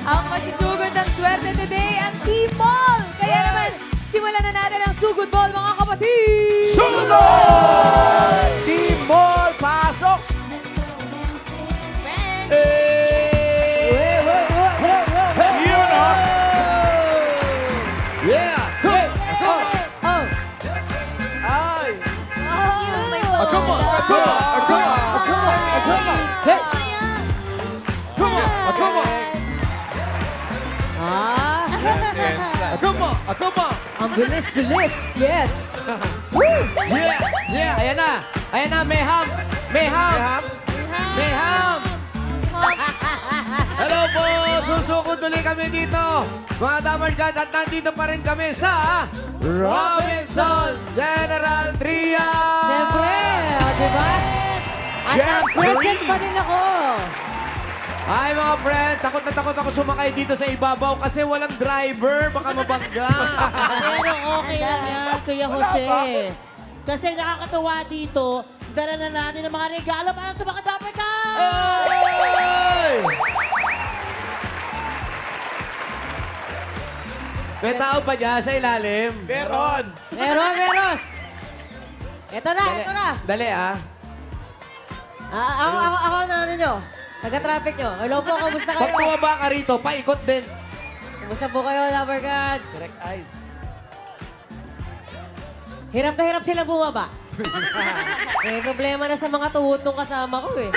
Ang masisugod ng swerte today ang Team Ball. Kaya naman, simulan na natin ang Sugod Ball, mga kapatid! Sugod! Team Ball, pasok! Yun, oh! Yeah! Ay! Oh, may Ah, come on, bola. come on, ah, come on, ah, come on, ah, come on. Hey. Come on! Come on! Come on! Come on! Ang bilis-bilis. Yes. Yeah! Yeah! Ayan na! Ayan na! May ham! May ham! May ham! Hello po! Susukod ulit kami dito! Mga Damargad at nandito pa rin kami sa Robinson's General Tria! Siyempre, di ba? At ang present pa rin ako. Ay mga friends, takot ako sumakay dito sa ibabaw kasi walang driver, baka mabangga. Pero okay lang yan, Kuya Jose. Kasi nakakatuwa dito, dala na natin ang mga regalo para sa mga Dapper Cats! Ay! May tao pa dyan sa ilalim? Meron! Meron. Ito na. Dali ah. Ako na ano nyo. Taga-traffic nyo. Hello po, kamusta Pag kayo? bumaba ka rito, paikot din. Kamusta po kayo, Lover Gods? Direct eyes. Hirap na hirap silang bumaba. May problema na sa mga tuhod nung kasama ko eh.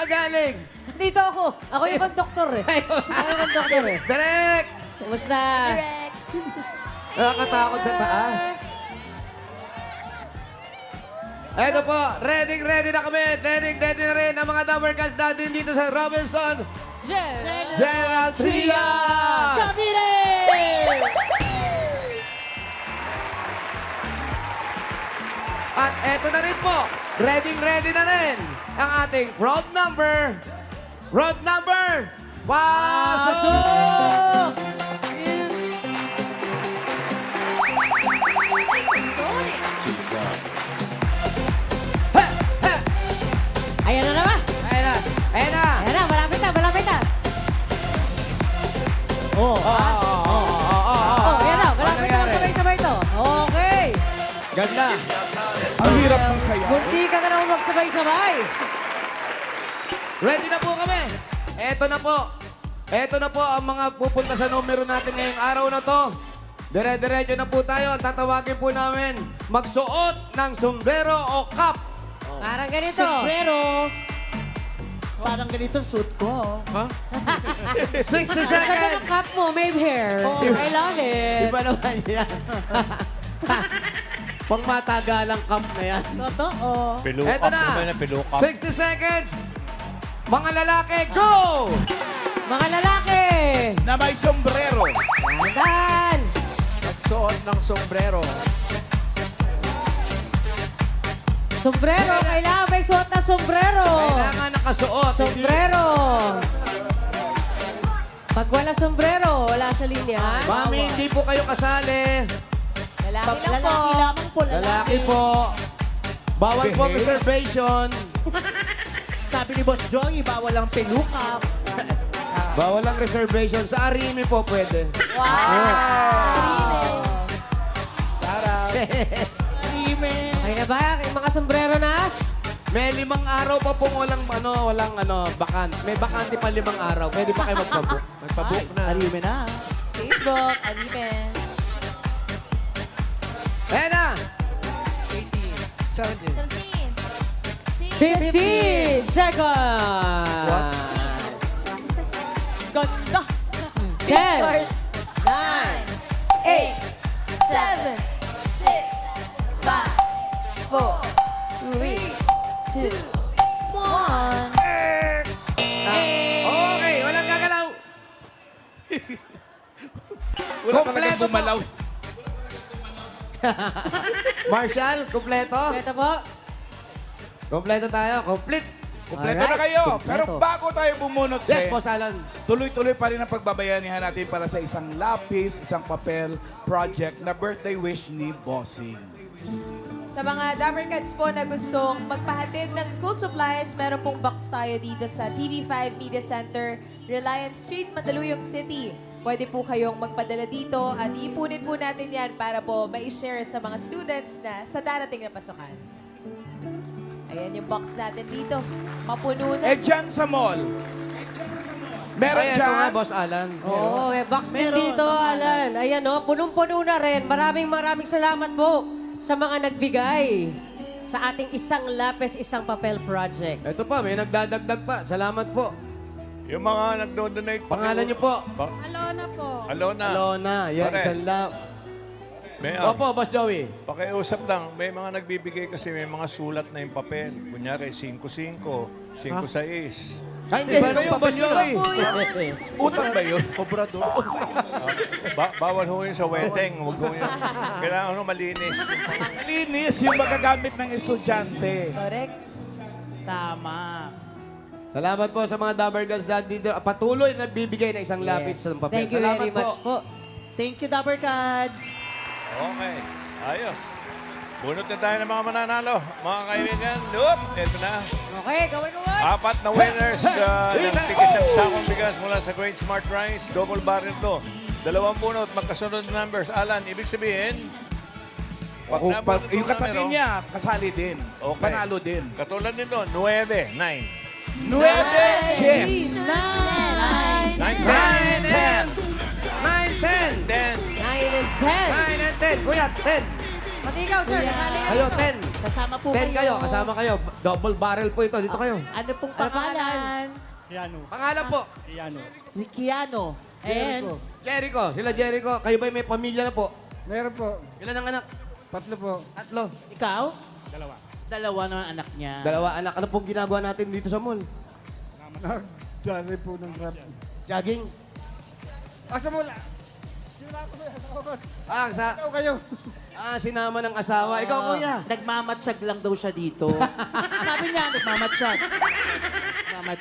Galing. Dito ako. Ako yung konduktor eh. Ako yung konduktor eh. Direct! Kamusta? Nakakatakot sa taas. Eto po, ready na kami. Ready na rin ang mga Damargad natin dito sa Robinson General Tria! Sabine! At eto na rin po, ready na rin ang ating road number. Pasok! He! He! Ayan na naman. Ayan na! Ayan na, malapit na. Oh, ayan na. Malapit na magsabay-sabay to. Okay. Ganda! Ang hirap ng saya. Munti ka na naman magsabay-sabay. Ready na po kami. Eto na po ang mga pupunta sa numero natin ngayong araw na to. Dire-diretso na po tayo. Tatawagin po namin magsuot ng sombrero o cap. Parang ganito. Sombrero! Parang ganito suit ko. Ha? 60 Ang ganda ng seconds. cap mo, may hair. Oh, I love it. Iba naman yan. Pang matagalang cap na yan. Totoo. Eto na. 60 seconds. Mga lalaki, go! Mga lalaki. Na may sombrero. Dandan. Nagsuot ng sombrero. Sombrero. Kailangan may suot na sombrero. Kailangan nakasuot. Sombrero. Pag wala sombrero, wala sa linya. Mami, hindi po kayo kasali. Lalaki lang po. Lalaki lamang po, Lalaki po. Bawal po Behave. reservation. Sabi ni Boss Joey, bawal ang peluka. Bawal ang reservation. Sa Arimi po pwede. Wow. Tara. Ime. Okay na ba? Yung mga sombrero na? May 5 araw pa pong walang bakant. May bakante pa 5 araw. Pwede pa kayo magpabook. Magpabook na. Arime na. Facebook, Arime. Ayan na! 15 seconds. What? Ganda. 10, 9, 8, 7, 6, 5, 4, 3, 2, 1. Okay, walang gagalaw. Wala Kompleto talagang po. bumalaw. Marshall, kompleto? Ito po. Kompleto tayo. Complete. Kompleto Alright. na kayo. Kompleto. Pero bago tayo bumunot Yes, Boss Alan. tuloy-tuloy pa rin ang pagbabayanihan natin para sa isang lapis, isang papel project na birthday wish ni Bossing. Sa mga Dapper Cats po na gustong magpahatid ng school supplies, meron pong box tayo dito sa TV5 Media Center, Reliance Street, Mandaluyong City. Pwede po kayong magpadala dito at iipunin po natin yan para po ma-share sa mga students na sa darating na pasukan. Ayan yung box natin dito. Mapuno na. Dyan sa mall. Meron Ay, ito nga, dyan. Boss Alan. Oo, may box din Meron, dito, oo. Alan. Ayan o, punong-puno na rin. Maraming salamat po sa mga nagbigay sa ating isang lapis, isang papel project. Ito pa, may nagdadagdag pa. Salamat po. Yung mga nagdo-donate. Pangalan niyo po. Alona po. Alona. Alona. Yan, Pare. isang May, Opo, Boss Joey. pakiusap lang. May mga nagbibigay kasi may mga sulat na yung papel. Kunyari, 5-5, 5-6. Ay, hindi Iba ba nung yung Boss papel yun. Joey? Utang ba yun? Obrador. Bawal ho yun sa wedding. Huwag ho yun. Kailangan ho malinis. Linis yung magagamit ng estudyante. Correct. Tama. Salamat po sa mga Dabber Girls dahil dito. Patuloy na nagbibigay ng isang lapis sa papel. Thank you Salamat very much po. Thank you, Dapper Cats. Okay. Ayos. Bunot na tayo ng mga mananalo. Mga kaibigan, loop, eto na. Okay, gawin ko one. 4 na winners ng tigas ng sakong bigas mula sa Great Smart Rice. Double barrel to. 2 bunot, magkasunod na numbers. Alan, ibig sabihin, pag O, nabunot yung yung katabi numero, niya, kasali din. Okay. Panalo din. katulad nito, 9, 9. 9, 10. 9, 9, 9, 10. 9, 10. 10. 9 and 10. 9 and 10. Kuya, 10. Pati ikaw, sir. Kuya. Kasali ka Kayo, dito. 10. Kasama po 10 kayo, kasama kayo. Double barrel po ito. Dito kayo. Ano pong Ano pangalan? Pangalan po. Ni Kiano. And Jericho. Sila Jericho. Kayo ba may pamilya na po? Meron po. Ilan ang anak? 3 po. 3. ikaw? Dalawa na ang anak niya. 2 anak. Ano pong ginagawa natin dito sa mall? Nagdari po ng grab. Jogging? Asa mo la? Sila ko yan. Ikaw kayo. Sinama ng asawa. Ikaw, kuya. Nagmamatsyag lang daw siya dito. Sabi niya, nagmamatsyag.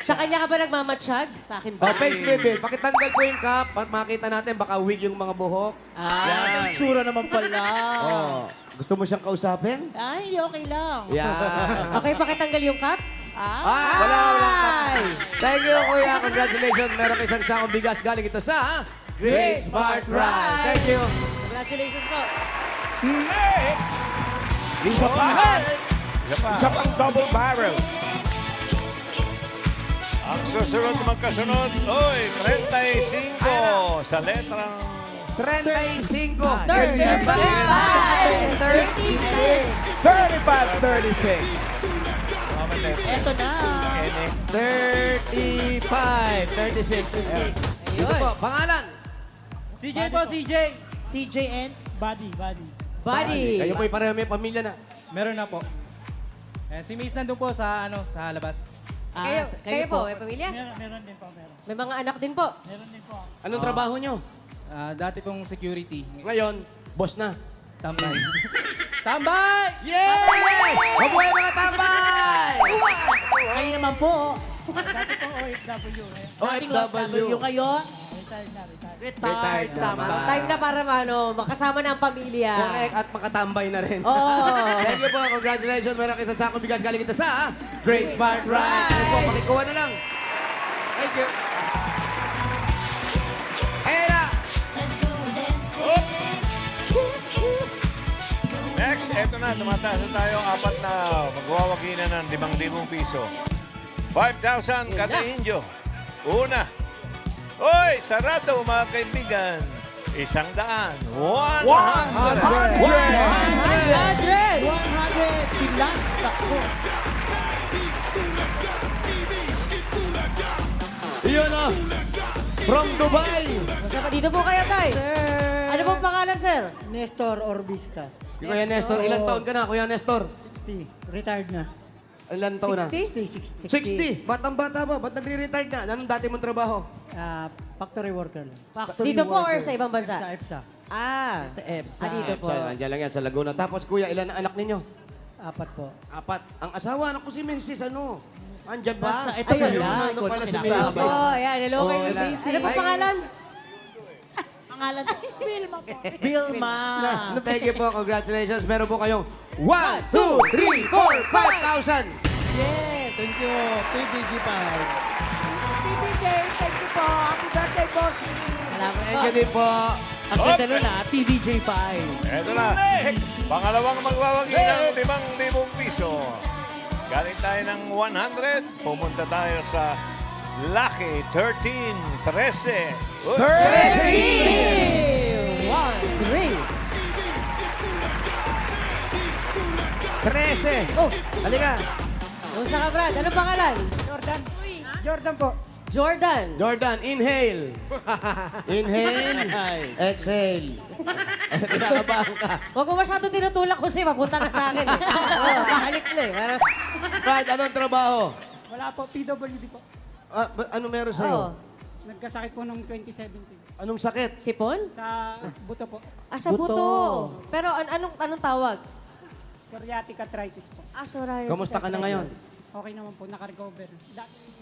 Sa kanya ka ba nagmamatsyag? Sa akin Oh, ba? face reveal. Pakitanggal po yung cap. Makita natin, baka wig yung mga buhok. Ah, may tsura naman pala. Oh. Gusto mo siyang kausapin? Ay, okay lang. Yan. Okay, pakitanggal yung cup? Walang cap. Thank you, kuya. Congratulations. Meron isang sakong bigas galing ito sa Great Smart Rice. Thank you. Congratulations po. Next! Isa pa. Isa pang double barrel. Ang susunod magkasunod, oy, 35 sa letrang 35. 35, 36. 35-36. Eto na. 35. 36. Dito po, pangalan. CJ po, CJ. CJN. Buddy. Buddy. Kayo po'y pareho may pamilya na. Meron na po. Si Mace nandun po sa sa labas. Kayo po, may pamilya? Meron din po, meron. May mga anak din po. Meron din po. Anong trabaho nyo? Dati pong security. Ngayon, boss na. Tambay. Tambay! Yay! Mabuhay mga tambay! Kayo naman po. Dati pong OFW. Dating OFW kayo. Retired na. Retired na. Tama. Time na para makasama na ang pamilya. Correct, at makatambay na rin. Oo. Thank you po, congratulations. Meron isang sakong bigas galing ito sa Great Smart Rice. Ano po, pakikuha na lang. Thank you. Era! Next, eto na, tumataas na tayo 4 na magwawagi na ng 5,000 piso. 5,000 kada Indio. Una. Oy, sarado mga kaibigan. 100. 100. 100! 100 pilas. Ako. Iyon o. From Dubai. Masama dito po kayo, Tay. Ano pong pangalan, sir? Nestor Orbista. Si Kuya Nestor, ilang taon ka na, Kuya Nestor? 60. Retired na. Ilang taon na? 60? 60. Batang-bata ba? Ba't nagre-retired ka? Anong dati mong trabaho? Factory worker lang. Dito po or sa ibang bansa? Sa EPSA. Ah. Sa EPSA. Dito po. Nandiyan lang yan sa Laguna. Tapos kuya, ilan ang anak ninyo? 4 po. 4. Ang asawa, anak ko si Mrs. ano? Andyan Basta, ba? ito Ayun, pala. ano pala si Kinasama. Mrs. Oh, yan. Hello Oh, kay wala. Mrs. Ano pong pangalan? Pangalan? Vilma. Vilma. Thank you po, congratulations. Meron po kayong 1, 2, 3, 4, 5,000. Yes, thank you. TVG5. TVJ, thank you po. Happy birthday, boss. Salamat Thank you din po. Ang ganda nun TVJ5. Eto na. Pangalawang magwawagi ng 5,000 piso. Galing tayo ng 100. Pumunta tayo sa Lucky 13. 13. 13. Oh, Halika. kumusta ka, Brad? Ano pangalan? Jordan. Jordan po. Jordan. Jordan, inhale. Inhale. Exhale. Kinakabahan ka. Huwag mo masyado tinutulak kasi mapunta na sa akin. Oo, pahalik na eh. Parang, Brad, anong trabaho? Wala po, PWD po. Ano meron oo. sa'yo? Nagkasakit po noong 2017. Anong sakit? Sipon? Sa buto po. Ah, sa buto. Pero anong tawag? Psoriatic arthritis po. Ah, psoriasis. Kamusta ka na ngayon? Okay naman po, naka-recover.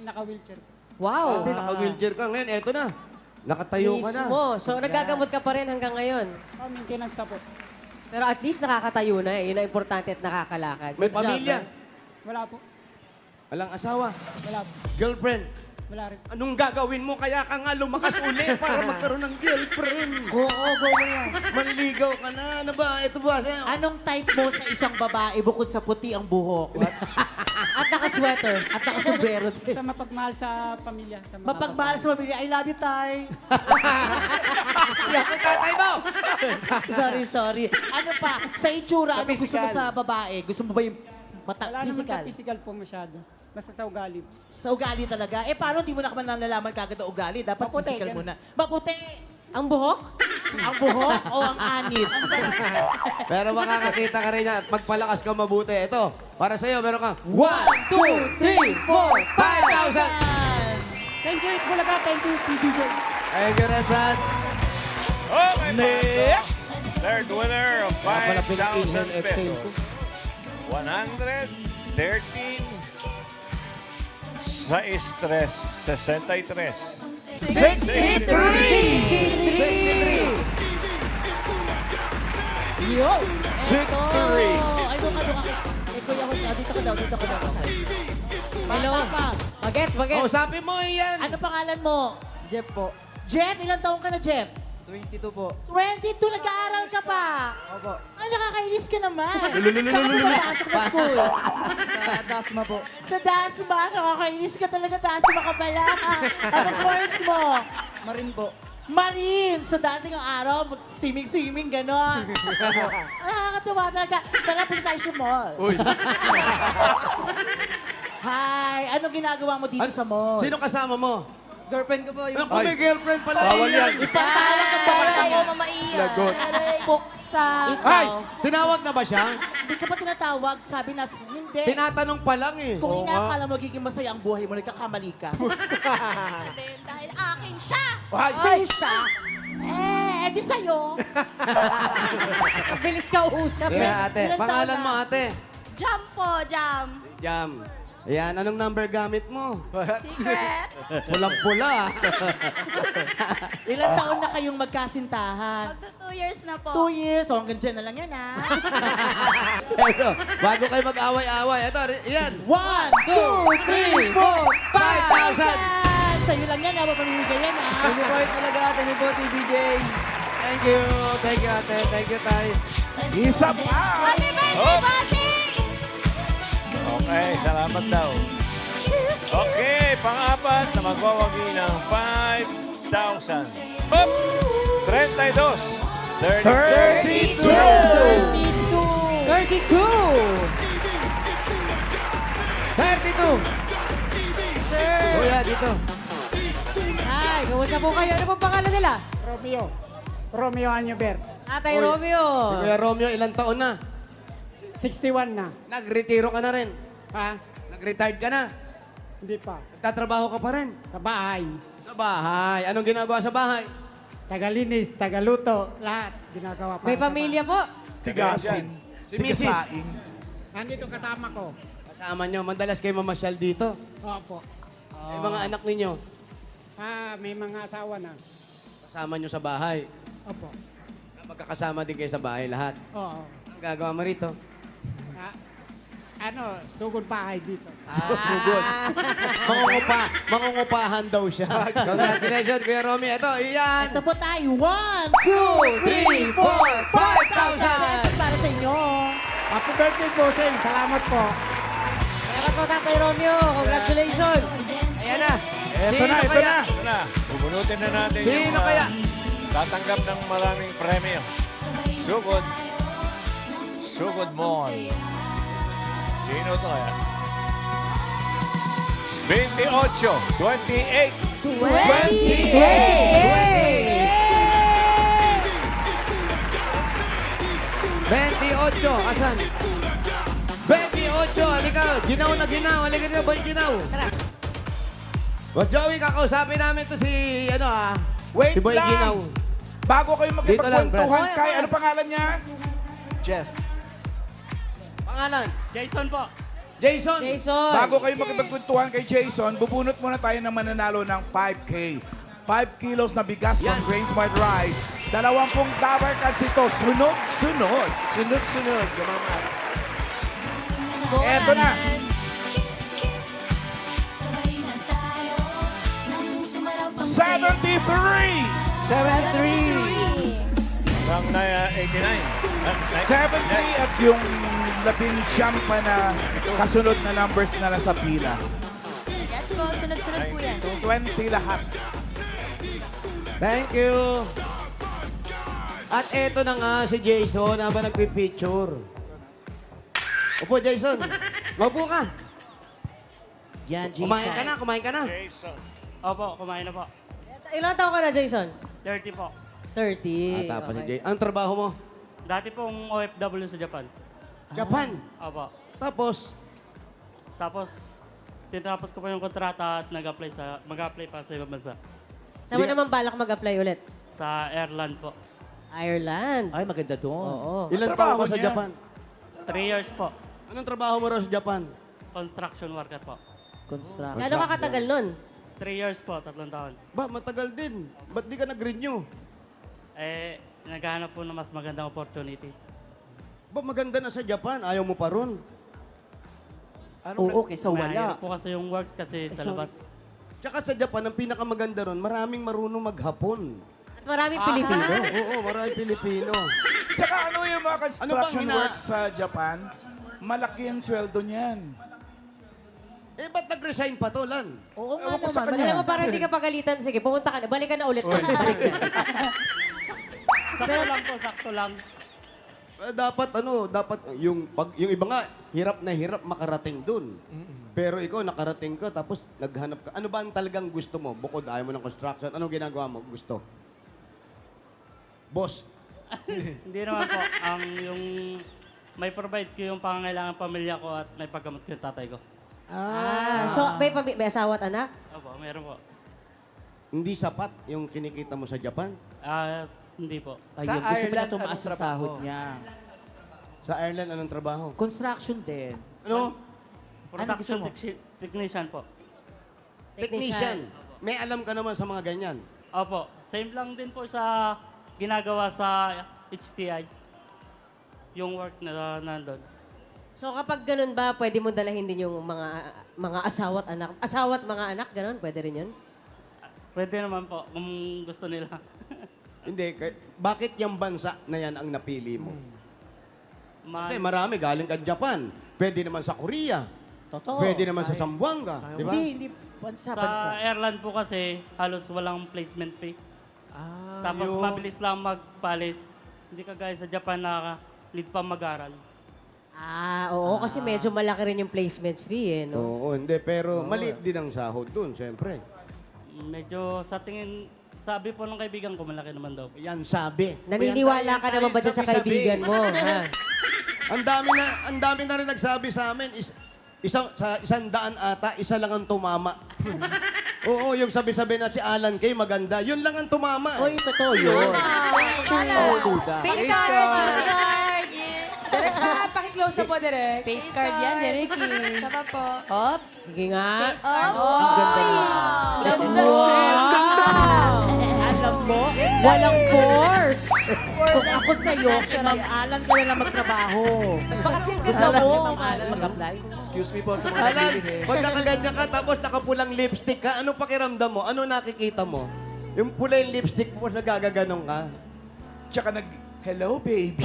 Naka-wheelchair po. Wow. Ate, naka-wheelchair ka ngayon. Eto na. Nakatayo ka na. Mismo. So, nagagamot ka pa rin hanggang ngayon. Oh, maintenance na po. Pero at least nakakatayo na eh. Yun ang importante at nakakalakad. May Good job, pamilya. eh. Wala po. Walang asawa. Wala po. Girlfriend. Wala rin. Anong gagawin mo? Kaya ka nga lumakas uli para magkaroon ng girlfriend. Go mo yan. Manligaw ka na. Ano ba? Ito ba? Sa'yo? Anong type mo sa isang babae bukod sa puti ang buhok? At naka-sweater. At nakasombrero din. Sa mapagmahal sa pamilya. Sa mga Mapagmahal sa pamilya, I love you, Tay. Yan ang tatay mo. sorry. Ano pa? Sa itsura, ano gusto mo sa babae? Gusto mo ba yung Wala naman sa physical? physical po masyado. Basta sa ugali. Sa ugali talaga? Eh, paano di mo na naman nalalaman kagad ang ugali? Dapat Maputi, physical ganun. muna. Maputi! Ang buhok? Ang buhok o ang anit? Pero makakakita ka rin yan at magpalakas ka mabuti. Ito, para sa'yo, meron kang 1, 2, 3, 4, 5,000. Thank you, Bulaga. Thank you, TVJ. Thank you, Resan. Okay, Next. third winner of Kaya pala 5,000 pinag-inhale, exhale pesos. ko. 113 sa stress 63. 63. Yo! 63. Ay, doon ka. Eh, kuya ko, dito ko daw. Hello. Bagets, Oh, bagets. sabi mo yan. Ano pangalan mo? Jeff po. Jeff, ilang taong ka na, Jeff? 22 po. 22, nag-aaral ka pa. Opo. Ay, nakakainis ka naman. Saan ka papasok na school? Sa Dasma po. Sa Dasma, nakakainis ka talaga. Dasma ka pala. Anong course mo? Marin po. Marine! So dating ang araw, swimming, gano'n. Nakakatuwa talaga. Tara, punta tayo sa mall. Uy. Hi! Anong ginagawa mo dito sa mall? Sino kasama mo? Girlfriend ko po. Ano kung may girlfriend pala? Bawal yan. Ipagtalang ka Bawal ba? tayo mamaiya. Lagot. Puksa. Ay, tinawag na ba siya? Hindi ka pa tinatawag. Sabi na, hindi. Tinatanong pa lang eh. Kung inaakala mo magiging masaya ang buhay mo, nagkakamali ka. Dahil akin siya. Ay, Sa'yo siya? Di sa'yo. Bilis ka usap eh. Yeah, ate. Ilan taon Pangalan na? mo, ate? Jam po, jam. Jam. Ayan, anong number gamit mo? Secret. Pulang-pula. Ilang taon na kayong magkasintahan? Magto 2 years na po. 2 years. So hanggang dyan na lang yan, ha? Ito, bago kayo mag-away-away. Ito, yan. 1, 2, 3, 4, 5,000! 5,000. Sa'yo lang yan, ha? Mapamimigay yan, ha? Thank you po, talaga. Thank you po, TVJ. Thank you. Thank you, ate. Thank you, tay. isa pa. Happy birthday, Bossing! Okay, salamat daw. Okay, pang-apat na magwawagi ng 5,000. Up! 32. 32. 32! 32. Kuya, dito. Hi, kumusta po kayo? Ano pong pangalan nila? Romeo. Romeo Anyover. Tatay Oy. Romeo. Si Kuya Romeo, ilang taon na? 61 na. Nagretiro ka na rin. Ha? Nag-retired ka na. Hindi pa. Nagtatrabaho ka pa rin. Sa bahay. Sa bahay. Anong ginagawa sa bahay? Tagalinis, tagaluto, lahat. Ginagawa pa. May pamilya po. Tigasin. Si Mrs. Tigasaing. Nandito kasama ko. Kasama nyo, madalas kayo mamasyal dito. Opo. Yung mga anak ninyo, May mga asawa na. kasama nyo sa bahay. Opo. Magkakasama din kayo sa bahay lahat. Oo. Ang gagawa mo rito? Sugod pahay dito. Sugod. Mangungupahan daw siya. Congratulations, Kuya Romy. Ito, iyan. Ito po tayo. 1, 2, 3, 4, 5,000 para sa inyo. Happy birthday, Bossing. Salamat po. Meron po, Tatay Romeo. Congratulations. Ayan na. Ito Sino na, ito kaya? na. Ito na, bubunutin na natin Sino kaya? tatanggap ng maraming premyo. Sugod. Sugod Mall. Sino to kaya? 28, 28, asan? 28, halika. Ginaw na ginaw. Halika na, boy, ginaw. Boss Joey, kakausapin namin to si, Wait si Boy lang. Ginaw. Bago kayo Dito lang, magkipagkwentuhan Brad. kay, ano pangalan niya? Pangalan? Jason po. Jason. Jason. Bago kayo makipagkwentuhan kay Jason, bubunot muna tayo ng mananalo ng 5K. 5 kilos na bigas from Yan. Grain Smart Rice. 20 Dabar Cats ito. Sunod-sunod. Sunod-sunod. Eto na. 73! 73. hanggang na 89. 73 at yung 19 pa na kasunod na numbers na nasa pila. Yes po, sunod-sunod po yan. 20 lahat. Thank you. At eto na nga si Jason habang nagpipicture. Upo, Jason. Maupo ka. Yan, Jason. Kumain ka na. Jason. Opo, kumain na po. Ilang taon ka na, Jason? 30 po. 30. Tapos si Okay. Jason. Anong trabaho mo? Dati pong OFW sa Japan. Japan. Opo. Tapos, Tinapos ko po yung kontrata at mag-apply pa sa ibang bansa. Saan mo naman balak mag-apply ulit? Sa Airland po. Ireland. Ay, maganda doon. Oo. ilan trabaho taon ka sa niya? Japan? 3 years po. Anong trabaho mo raw sa Japan? Construction worker po. Construction. Gano'n ka katagal nun? 3 years po, 3 taon. Ba, matagal din. Ba't di ka nag-renew? Naghahanap po ng mas magandang opportunity. Ba, maganda na sa Japan. Ayaw mo pa ron. Oo, kaysa Mahirap wala. po kasi yung work kasi sa sorry. labas. Tsaka sa Japan, ang pinakamaganda ron, maraming marunong maghapon. At maraming Pilipino. Oo, maraming Pilipino. Tsaka ano yung mga construction Ano bang work sa Japan? Malaki ang sweldo niyan. Eh, ba't nag-resign pa to, Lan? Oo Ewan ko nga sa naman. kanya. Alam mo, para hindi ka pagalitan. Sige, pumunta ka na. Balik ka na ulit. Balik na. Sakto lang po, sakto lang. Dapat yung iba nga hirap na hirap makarating dun. Pero ikaw nakarating ka tapos naghanap ka. Ano ba ang talagang gusto mo? Bukod ayaw mo ng construction, anong ginagawa mo? Gusto? Boss. Hindi naman po. Yung may provide ko yung pangangailangan pamilya ko at may paggamot ko yung tatay ko. So, may asawa at anak? Opo, meron po. Hindi sapat yung kinikita mo sa Japan? Hindi po. Ayun, gusto mo na tumaas sa sahod niya. Sa Ireland, anong trabaho? Construction din. Ano? Production gusto mo? technician po. Technician. May alam ka naman sa mga ganyan. Opo, same lang din po sa ginagawa sa HTI. Yung work na nandun. So, kapag ganun ba, pwede mo dalahin din yung mga asawa at anak? Asawa at mga anak, ganun? Pwede rin yun? Pwede naman po kung gusto nila. Hindi, bakit yung bansa na yan ang napili mo? Kasi Ma- marami galing ka Japan. Pwede naman sa Korea. Totoo. Pwede naman sa Zamboanga. Di ba? Hindi. Bansa. sa Airland po kasi halos walang placement fee. Tapos yun. mabilis lang magpalis. Hindi kagaya sa Japan na need pa mag-aral. Oo, kasi medyo malaki rin yung placement fee, eh, no? Oo, hindi. Pero maliit din ang sahod dun, siyempre. Medyo sa tingin, sabi po ng kaibigan ko, malaki naman daw. Yan sabi. Naniniwala ka naman ba dyan sa kaibigan mo, ha? Ang dami na rin nagsabi sa amin, sa 100 ata, isa lang ang tumama. Oo, yung sabi-sabi na si Alan Kay maganda, yun lang ang tumama. Oy, totoo yun. Wala. duda. Face card, face card. Direk ka, paki-close up po, Direk. Face card yan, Derek. Sama po. Hop. Sige nga. Face card. Oh, Ang ganda Ay, niya. Ganda Wow. siya. Alam mo, Walang force. For Kung the ako sa'yo, kay natural. Ma'am Alan ka na lang magtrabaho. Baka kasi yung gusto Alam mo. ni Ma'am Alan mag-apply? Excuse me po sa mga Alan, nagbibigay. pag nakaganyan ka tapos nakapulang lipstick ka, ano pakiramdam mo? Ano nakikita mo? Yung pula yung lipstick mo sa gagaganong ka? Tsaka hello baby.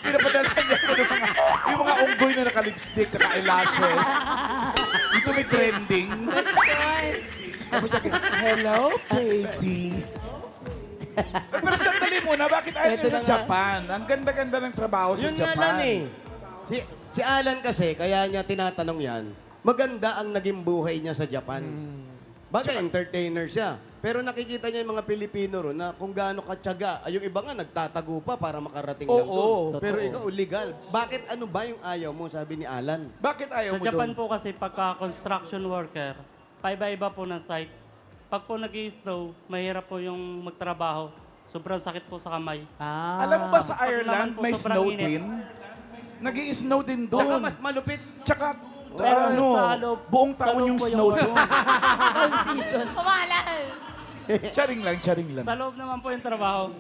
Pinapadala niya ko yung mga unggoy na naka-lipstick, naka-eyelashes. Ito may trending. Questions. Tapos sabi, hello baby. Pero sandali muna, bakit ayaw Ito niyo na sa nga. Japan? Ang ganda-ganda ng trabaho sa Yun nga Japan. lang eh. Si Alan kasi, kaya niya tinatanong yan, maganda ang naging buhay niya sa Japan. Bagay, entertainer siya. Pero nakikita niya yung mga Pilipino ron na kung gaano katyaga. Ay, yung iba nga nagtatago pa para makarating lang Oo, doon. Pero totoo. ikaw, legal. Bakit ano ba yung ayaw mo, sabi ni Alan? Bakit ayaw Sa mo Japan doon? po kasi pagka construction worker, paiba-iba po ng site. Pag po nag-i-snow, mahirap po yung magtrabaho. Sobrang sakit po sa kamay. Ah. Alam mo ba sa Pag Ireland naman po may sobrang snow init. din? Nag-i-snow din Tsaka doon. mas malupit. Tsaka, Pero ano, sa loob- buong sa taon loob yung po snow yung- doon. All season. Kumalal. Charing lang, charing lang. Sa loob naman po yung trabaho.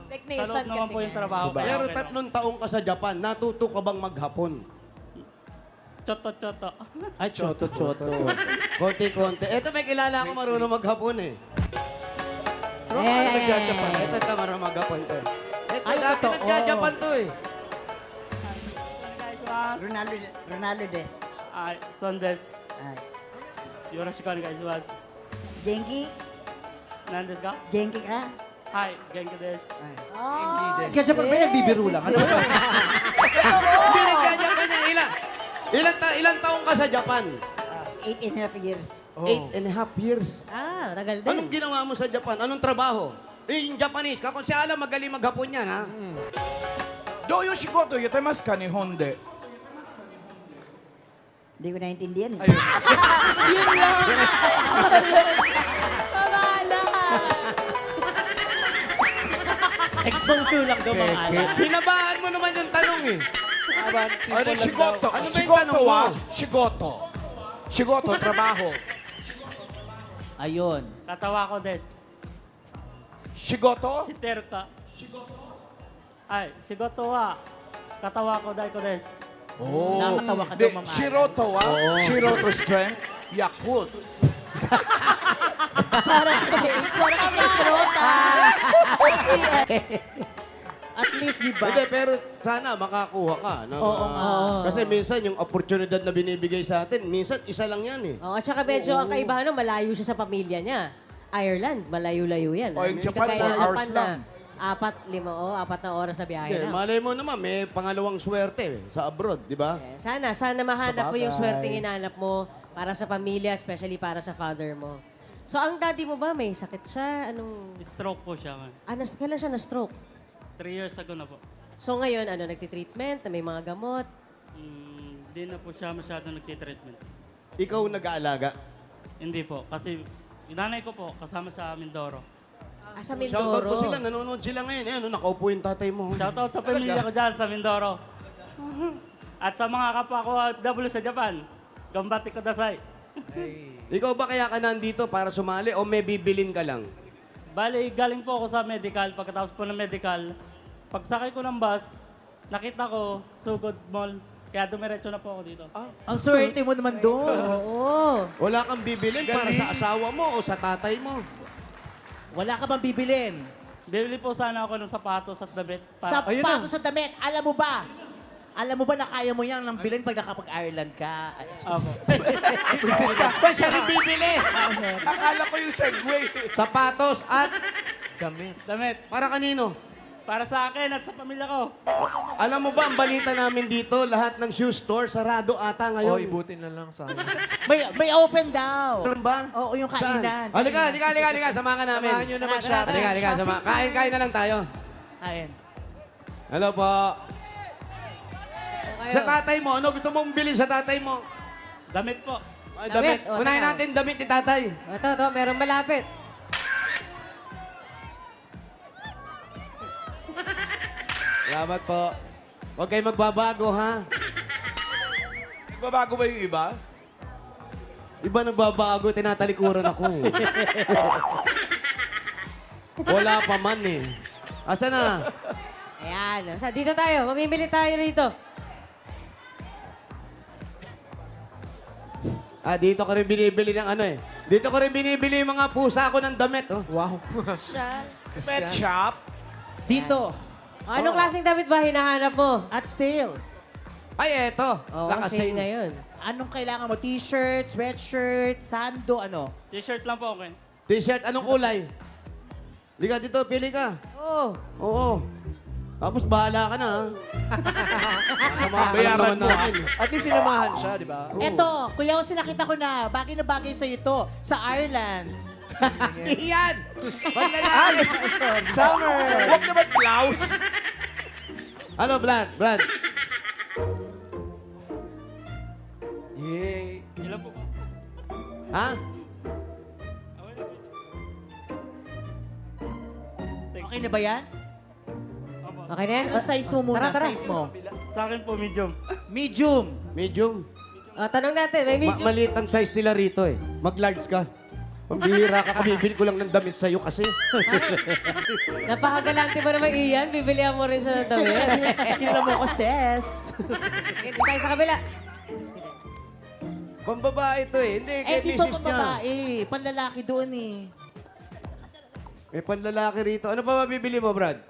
Like Sa nation loob naman kasi po yung nga. trabaho. kaya Pero okay lang. 3 taong ka sa Japan, natuto ka bang maghapon? Choto-choto. Ay, choto-choto. Konti-konti. Eto may kilala ako marunong maghapon eh. So, ano nagja-Japan? Ito marunong maghapon to. Ito, Ay, dati totoo. nagja-Japan to eh. Ronaldo des. Ay, Sondes. はい。よろしくお願いします。元気何ですか元気かはい、元気です。Ah, Kaya Japan ba nagbibiro lang? Ano ba? Hindi nagja-Japan yan. Ilang taong ka sa Japan? 8.5 years. 8.5 years. Ah, tagal din. Anong ginawa mo sa Japan? Anong trabaho? Eh, yung Japanese, kako si Alan magaling maghapon yan, ha? Doyo shigoto yatemasu ka Nihon de? Hindi ko naintindihan eh. Ayun. yun lang. Kamala. Exposure lang daw, Ma'am Alan. Binabaan mo naman yung tanong eh. Aban, Ano, simple lang daw. shigoto. Ano ba yung Shigoto tanong mo? Shigoto. Shigoto, trabaho. Ayun. Katawa ko des. Shigoto? Shiteru ka. Ay, shigoto wa. Katawa ko dai ko des. Oh. Nakakatawa ka daw, Di, Ma'am Alan. Shiroto Oo. Shiroto strength, Yakult. Parang kasi si Rota. Kasi, At least, di ba? Hindi, pero sana makakuha ka. No? Oo nga. Kasi minsan yung oportunidad na binibigay sa atin, minsan isa lang yan eh. Oh, at saka medyo ang kaibahan no, malayo siya sa pamilya niya. Ireland, malayo-layo yan. Oh, yung Hindi Japan, kagaya 4 ng hours Japan lang. na 4 na oras sa biyahe Hindi, na. malay mo naman, may pangalawang swerte eh, sa abroad, di ba? Eh, Sana mahanap mo yung Sabagay. swerteng hinanap mo para sa pamilya, especially para sa father mo. So, ang daddy mo ba, may sakit siya? Anong... Stroke po siya. man. Kailan siya na-stroke? 3 years ago na po. So, ngayon, nagtitreatment, may mga gamot. Hindi na po siya masyado nagtitreatment. Ikaw nag-aalaga. Hindi po. Kasi yung nanay ko po, kasama sa Mindoro. Sa Shoutout Mindoro. po sila, nanonood sila ngayon. Ayan, nakaupo yung tatay mo. Shoutout sa pamilya ko dyan sa Mindoro. At sa mga kapwa ko OFW sa Japan. Gambati ko dasay. Ikaw ba kaya ka nandito para sumali o may bibilin ka lang? Bali, galing po ako sa medical. Pagkatapos po ng medical, pagsakay ko ng bus, nakita ko, Sugod Mall. Kaya dumiretso na po ako dito. Ang swerte mo naman doon. Oo. Wala kang bibilin para sa asawa mo o sa tatay mo. Wala ka bang bibilin? Bibili po sana ako ng sapatos at damit. Ayun na. Sapatos sa damit. Alam mo ba? Alam mo ba na kaya mo yan ng bilhin pag nakapag-Ireland ka? Opo. Ba't siya rin bibili? Akala ko yung segue. Sapatos at Damit. Damit. para kanino? Para sa akin at sa pamilya ko. Alam mo ba, ang balita namin dito, lahat ng shoe store, sarado ata Oh, ngayon. ibutin na lang sana. May open daw. Meron ba? Oo, yung Saan? kainan. Halika, samahan ka namin. Samahan nyo naman siya. Halika, kain na lang tayo. Kain. Hello po. Kayo. Sa tatay mo, ano gusto mong bilhin sa tatay mo? Damit po. Ay, Damit. damit. O, Unahin teka. natin damit ni tatay. Ito, meron malapit. Salamat po. Huwag kayo magbabago, ha? Nagbabago ba yung iba? Iba nagbabago, tinatalikuran ako eh. Wala pa man eh. Asa na? Ayan. Sa dito tayo. Mamimili tayo rito. Dito ko rin binibili ng ano eh. Dito ko rin binibili yung mga pusa ko ng damit. Oh. Wow. Pet shop. Dito. Anong klaseng damit ba hinahanap mo? At sale. Ay, eto. Oo, Nakasale. sale ngayon. Anong kailangan mo? T-shirt, sweatshirt, sando, ano? T-shirt lang po, okay. T-shirt, anong kulay? Liga dito, pili ka. Oo. Oo. Tapos bahala ka na, ha? Samahan Bayaran naman mo, natin. At least sinamahan siya, di ba? Eto, Kuya Jose, nakita ko na. Bagay na bagay sa ito. Sa Ireland. Iyan! Paglalaki! Summer! Huwag naman blouse. Ano, Brad? Yay! Ilan po ba? Ha? Okay na ba yan? Opo. Okay na yan? Ano size mo muna? Tara. Size mo? Sa akin po, medium. Medium. Medium. Tanong natin, may medyo... Maliit ang size nila rito eh. Mag-large ka. Pambihira ka, kabibili ko lang ng damit sa'yo kasi. Napakagalante mo naman, Ian. Bibilihan mo rin siya ng damit. Kilala mo ko, sis. Sige, dito tayo sa kabila. Pambabae to eh. Hindi, kay Dito misis pa niya. babae. Panlalaki doon eh. May panlalaki rito. Ano pa mabibili mo, Brad?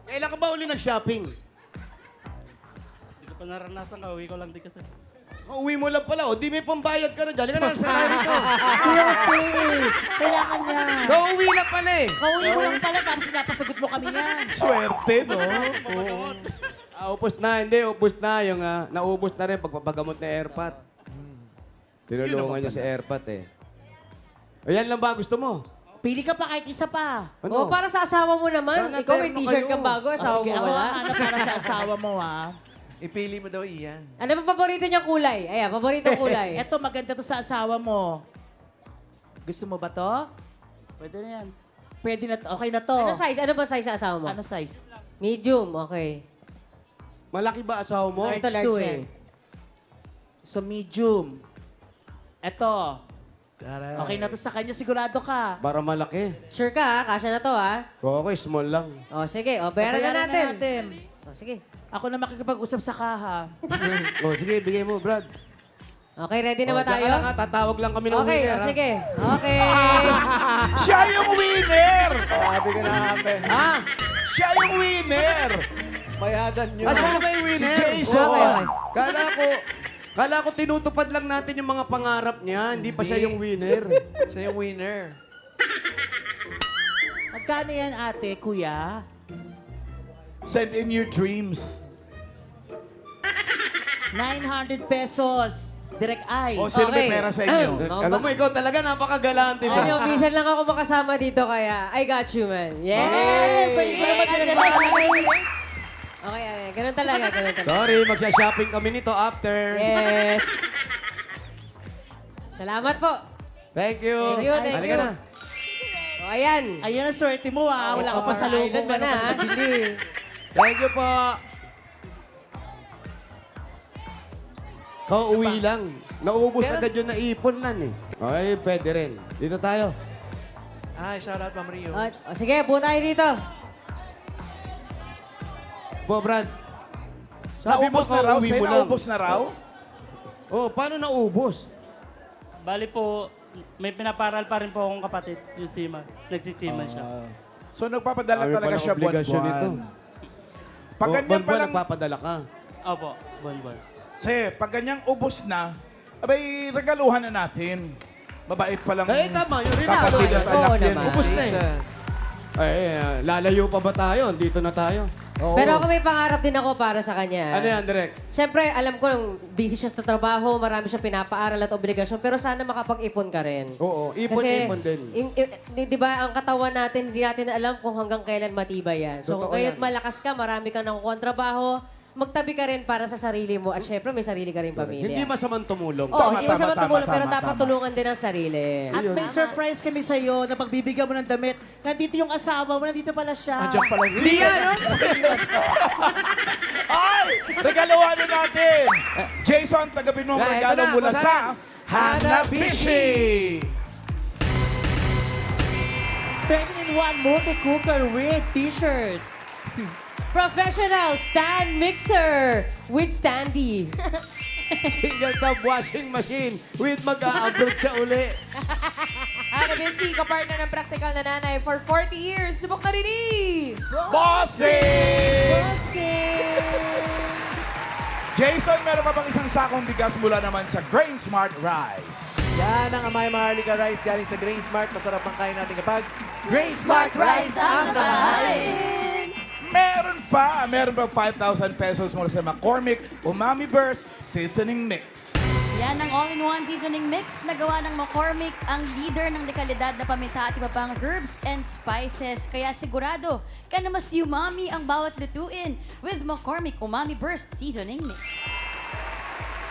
Kailan ka ba uli nag-shopping? Hindi ko pa naranasan, kauwi ko lang din kasi. Uwi mo lang pala. O, di may pambayad ka na dyan. Halika na, sa rito. Kuya Jose, kailangan niya. Uwi lang pala eh. Kauwi mo lang pala, tapos sinapasagot mo kami yan. Swerte, no? Upos na. Hindi, upos na. Yung naubos na rin pagpapagamot na airpat. Tinulungan niya si airpat eh. Ayan lang ba gusto mo? Pili ka pa kahit isa pa. Oo, para sa asawa mo naman. Sana Ikaw may terno t-shirt kayo. kang bago, asawa Sige, mo ako wala. ang hanap para sa asawa mo, ha? Ipili mo daw iyan. Ano ba paborito niyang kulay? Ayan, paborito kulay. Eto, maganda to sa asawa mo. Gusto mo ba to? Pwede na yan. Pwede na to. Okay na to. Ano size? Ano ba size sa asawa mo? Ano size? Medium, okay. Malaki ba asawa mo? Ito, Large large to yan. eh. So, medium. Eto. Okay na to sa kanya, sigurado ka. Para malaki. Sure ka ha? Kasya na to ha? Okay, small lang. O sige, o bayaran na Bayaran natin. O sige. Ako na makikipag-usap sa kaha. O, sige, bigay mo, Brad. Okay, ready na ba Diyan tayo? ka lang, ha? Tatawag lang kami ng Okay, winner, o ha? sige. Okay. Siya yung winner! Sabi ko na kami. Ha? Siya yung winner! Bayadan nyo. Siya na ba yung Si winner? Jason! Okay, okay. Kala ko tinutupad lang natin yung mga pangarap niya. Hindi pa siya Hindi. yung winner. Siya yung winner. Magkano yan, ate, kuya? Send in your dreams. 900 pesos. Direct eyes. O, sino may Okay. pera sa inyo? Oo Alam ba? mo, ikaw talaga napakagalante Ano, mo. bisan lang ako makasama dito kaya I got you, man. Yes! Yes! Salamat, direct eyes. Okay, okay. Ganun talaga, ganun talaga. Sorry, magsha-shopping kami nito after. Yes! Salamat po. Thank you. Thank you, thank Halika you. na. O, ayan. Ayun ang swerte mo, ha? Wala ka pa sa lubong Island mo na, ha? nabili. Thank you po. Uwi lang. Naubos Pero- agad yung naipon lang eh. Okay, pwede rin. Dito tayo. Ay, shoutout Ma'am Rio. O, sige, buo tayo dito. Po, Brad. Sabi mo, Naubos na raw? kauwi Sa'yo mo lang. naubos na raw? Oh, paano naubos? Bali po, may pinaparal pa rin po akong kapatid, yung Sima. Nagsisima siya. So, nagpapadala Dami talaga palang siya obligasyon buwan-buwan. nito. Pag ganyan buwan-buwan palang, nagpapadala ka. Opo, bon. pag ganyang ubos na, abay, regaluhan na natin. Mabait palang Eh, tama. Yun rin kapatid at Oo anak yan. naman. Ubos na eh. Jason. Lalayo pa ba tayo? Dito na tayo. Oo. Pero ako may pangarap din ako para sa kanya. Ano yan, Direk? Siyempre, alam ko, busy siya sa trabaho, marami siya pinapaaral at obligasyon, pero sana makapag-ipon ka rin. Oo, Kasi, ipon-ipon din. di ba, ang katawan natin, hindi natin alam kung hanggang kailan matibay yan. So, Totoo kung kaya't yan. malakas ka, marami ka nakukuha ng trabaho, magtabi ka rin para sa sarili mo. At syempre, may sarili ka rin pamilya. Hindi masamang tumulong. Oo, Tama, hindi mo tama, sa tumulong, tama, pero tama, dapat tama. tulungan din ang sarili. At may surprise kami sa'yo na pagbibigyan mo ng damit. Nandito yung asawa mo, nandito pala siya. Andiyan pala. Hindi yan! Ay! Regaluhan na natin! Jason, tagapin mo ang Yeah, regalo ito na, mula basa sa na. Hanabishi! 13-in-1 multi-cooker with t-shirt. Professional stand mixer with standee. Single tub washing machine with mag-a-abroad siya uli. Ana Bishi, kapartner ng practical na nanay for 40 years. Subok na rin Bossing! Jason, meron ka bang isang sakong bigas mula naman sa Grain Smart Rice? Yan ang Amay Maharlika Rice galing sa Grain Smart. Masarap ang kain natin kapag Grain Smart Rice ang kakain. Meron pa 5,000 pesos mula sa McCormick Umami Burst Seasoning Mix. Yan ang all-in-one seasoning mix na gawa ng McCormick, ang leader ng dekalidad na paminta at iba pang herbs and spices. Kaya sigurado ka na mas umami ang bawat lutuin with McCormick Umami Burst Seasoning Mix.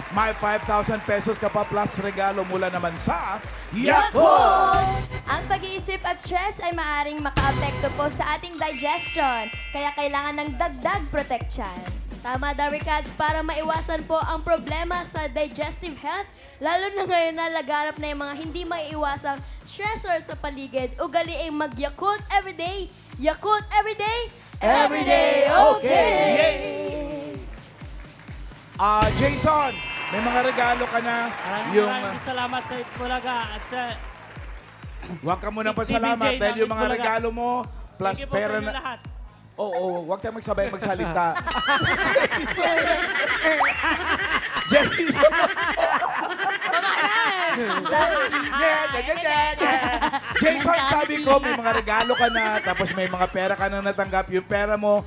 May 5,000 pesos ka pa plus regalo mula naman sa Yakult! Ang pag-iisip at stress ay maaring makaapekto po sa ating digestion, kaya kailangan ng dagdag protection. Tama, Dairy Cats, para maiwasan po ang problema sa digestive health, lalo na ngayon na laganap na yung mga hindi maiiwasang stressor sa paligid. Ugali ay mag-Yakult everyday. Yakult everyday. Everyday okay! Jason, may mga regalo ka na. Maraming salamat sa Itbulaga at sa Huwag ka munang TVJ pasalamat dahil ng yung mga Itbulaga. regalo mo plus thank you po sa pera inyo na. lahat. Oo, huwag kang magsabay magsalita. Jason! Jason, sabi ko, may mga regalo ka na, tapos may mga pera ka na natanggap. Yung pera mo,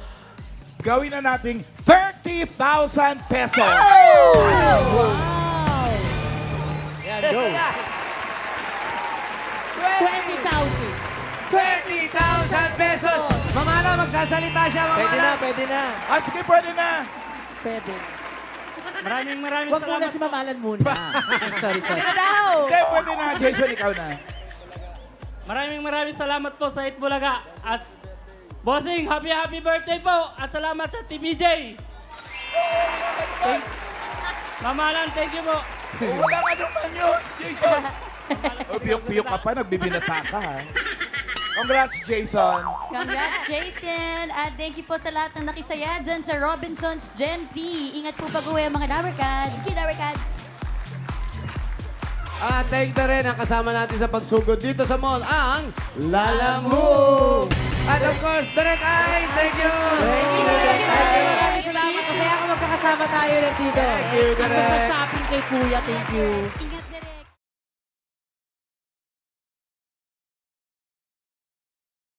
gawin na nating 30,000 pesos. Wow! Yan, go. 20,000. 30,000 pesos! Mamana, magsasalita siya, Pwede na, pwede na. Sige, pwede na. Pwede. Maraming Huwag muna salamat si Mamalan muna. sorry. Hindi na daw! Hindi, pwede na. Jason, ikaw na. Maraming salamat po sa Itbulaga. At Bossing, happy birthday po. At salamat sa TVJ. Mamalan, thank you po. Wala ka naman yun, Jason. Piyok-piyok ka pa, nagbibinata ka, ha? Congrats, Jason. Congrats, Jason! At thank you po sa lahat ng nakisaya dyan sa Robinsons Gen P. Ingat po pag-uwi mga Dairy Cats. Thank you, Dairy Cats. At thank you rin ang kasama natin sa pagsugod dito sa mall, ang Lala Move! At of course, Direk Ay, thank you! Maraming salamat. Masaya ako magkakasama tayo ulit dito. Thank you, Direk. Shopping kay Kuya, thank you. Ingat